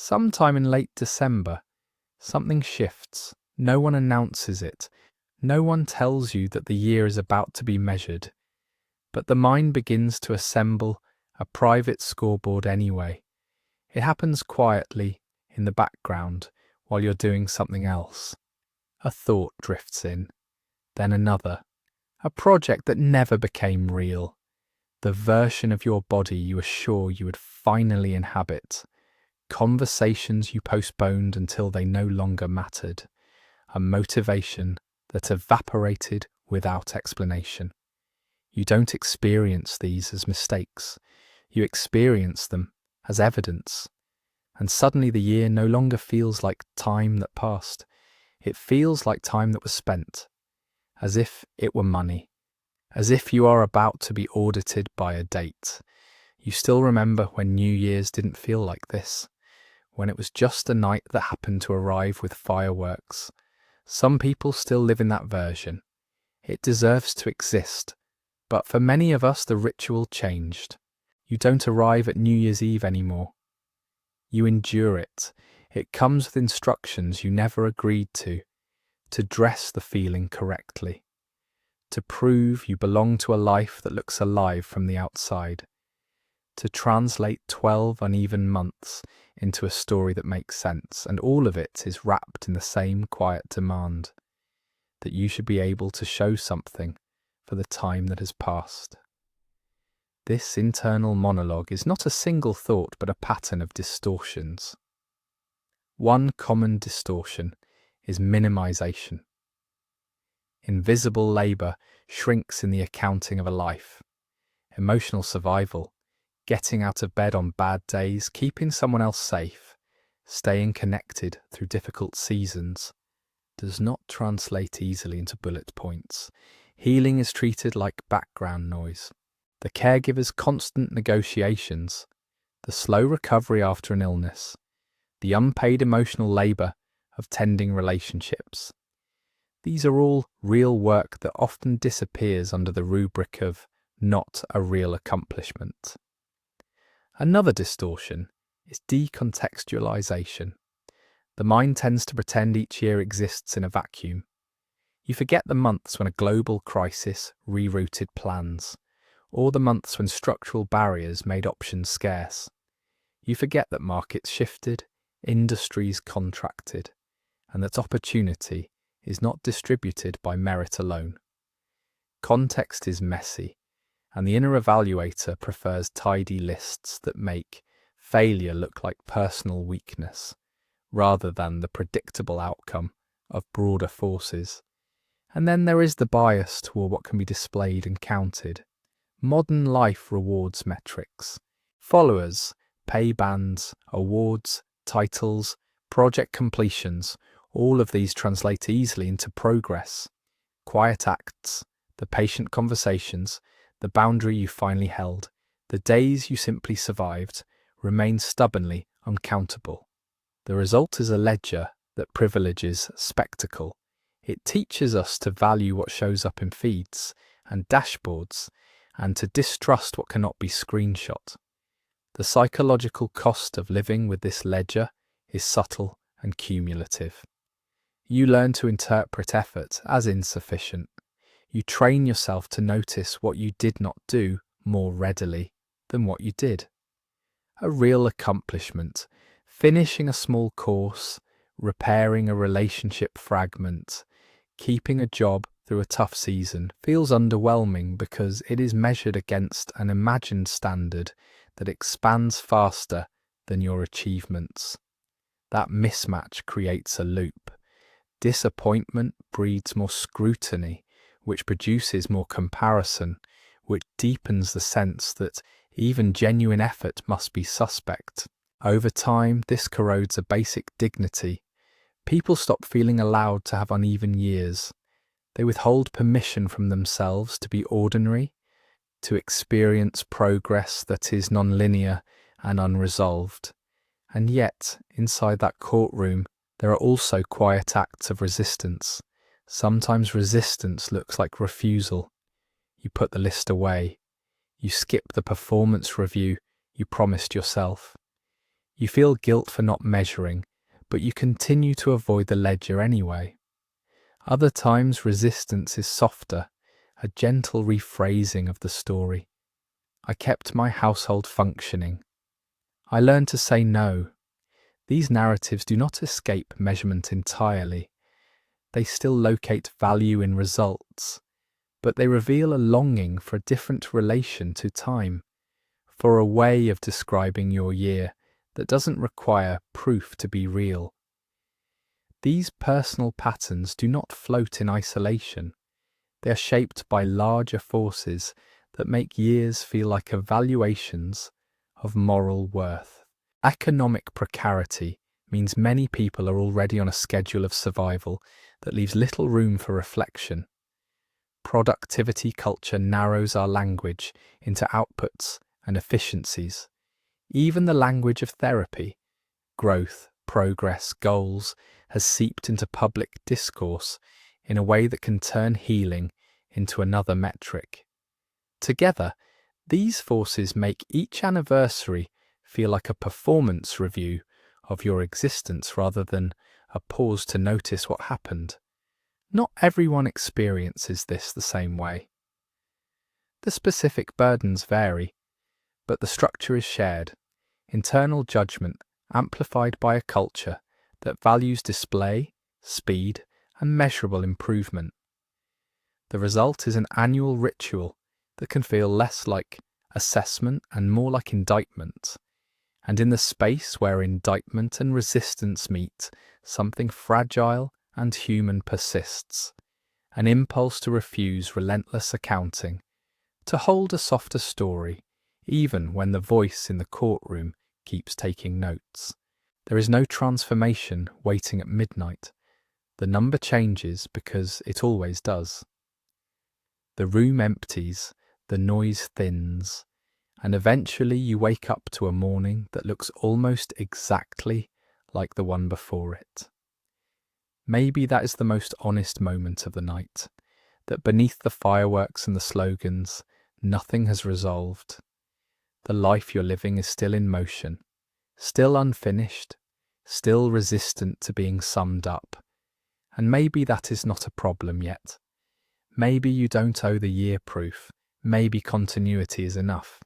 Sometime in late December, something shifts. No one announces it. No one tells you that the year is about to be measured. But the mind begins to assemble a private scoreboard anyway. It happens quietly, in the background, while you're doing something else. A thought drifts in, then another. A project that never became real. The version of your body you were sure you would finally inhabit. Conversations you postponed until they no longer mattered. A motivation that evaporated without explanation. You don't experience these as mistakes. You experience them as evidence. And suddenly the year no longer feels like time that passed. It feels like time that was spent. As if it were money. As if you are about to be audited by a date. You still remember when New Year's didn't feel like this. When it was just a night that happened to arrive with fireworks. Some people still live in that version. It deserves to exist. But for many of us the ritual changed. You don't arrive at New Year's Eve anymore. You endure it. It comes with instructions you never agreed to dress the feeling correctly. To prove you belong to a life that looks alive from the outside. To translate 12 uneven months into a story that makes sense, and all of it is wrapped in the same quiet demand that you should be able to show something for the time that has passed. This internal monologue is not a single thought but a pattern of distortions. One common distortion is minimization. Invisible labor shrinks in the accounting of a life. Emotional survival, getting out of bed on bad days, keeping someone else safe, staying connected through difficult seasons, does not translate easily into bullet points. Healing is treated like background noise. The caregiver's constant negotiations, the slow recovery after an illness, the unpaid emotional labor of tending relationships. These are all real work that often disappears under the rubric of not a real accomplishment. Another distortion is decontextualization. The mind tends to pretend each year exists in a vacuum. You forget the months when a global crisis rerouted plans, or the months when structural barriers made options scarce. You forget that markets shifted, industries contracted, and that opportunity is not distributed by merit alone. Context is messy, and the inner evaluator prefers tidy lists that make failure look like personal weakness, rather than the predictable outcome of broader forces. And then there is the bias toward what can be displayed and counted. Modern life rewards metrics. Followers, pay bands, awards, titles, project completions, all of these translate easily into progress. Quiet acts, the patient conversations, the boundary you finally held, the days you simply survived, remain stubbornly uncountable. The result is a ledger that privileges spectacle. It teaches us to value what shows up in feeds and dashboards, and to distrust what cannot be screenshot. The psychological cost of living with this ledger is subtle and cumulative. You learn to interpret effort as insufficient. You train yourself to notice what you did not do more readily than what you did. A real accomplishment, finishing a small course, repairing a relationship fragment, keeping a job through a tough season, feels underwhelming because it is measured against an imagined standard that expands faster than your achievements. That mismatch creates a loop. Disappointment breeds more scrutiny, which produces more comparison, which deepens the sense that even genuine effort must be suspect. Over time, this corrodes a basic dignity. People stop feeling allowed to have uneven years. They withhold permission from themselves to be ordinary, to experience progress that is nonlinear and unresolved. And yet, inside that courtroom, there are also quiet acts of resistance. Sometimes resistance looks like refusal. You put the list away. You skip the performance review you promised yourself. You feel guilt for not measuring, but you continue to avoid the ledger anyway. Other times resistance is softer, a gentle rephrasing of the story. I kept my household functioning. I learned to say no. These narratives do not escape measurement entirely. They still locate value in results, but they reveal a longing for a different relation to time, for a way of describing your year that doesn't require proof to be real. These personal patterns do not float in isolation. They are shaped by larger forces that make years feel like evaluations of moral worth. Economic precarity means many people are already on a schedule of survival that leaves little room for reflection. Productivity culture narrows our language into outputs and efficiencies. Even the language of therapy, growth, progress, goals, has seeped into public discourse in a way that can turn healing into another metric. Together, these forces make each anniversary feel like a performance review of your existence rather than a pause to notice what happened. Not everyone experiences this the same way. The specific burdens vary, but the structure is shared. Internal judgment amplified by a culture that values display, speed, and measurable improvement. The result is an annual ritual that can feel less like assessment and more like indictment. And in the space where indictment and resistance meet, something fragile and human persists. An impulse to refuse relentless accounting, to hold a softer story, even when the voice in the courtroom keeps taking notes. There is no transformation waiting at midnight. The number changes because it always does. The room empties, the noise thins, and eventually you wake up to a morning that looks almost exactly like the one before it. Maybe that is the most honest moment of the night, that beneath the fireworks and the slogans, nothing has resolved. The life you're living is still in motion, still unfinished, still resistant to being summed up. And maybe that is not a problem yet. Maybe you don't owe the year proof. Maybe continuity is enough.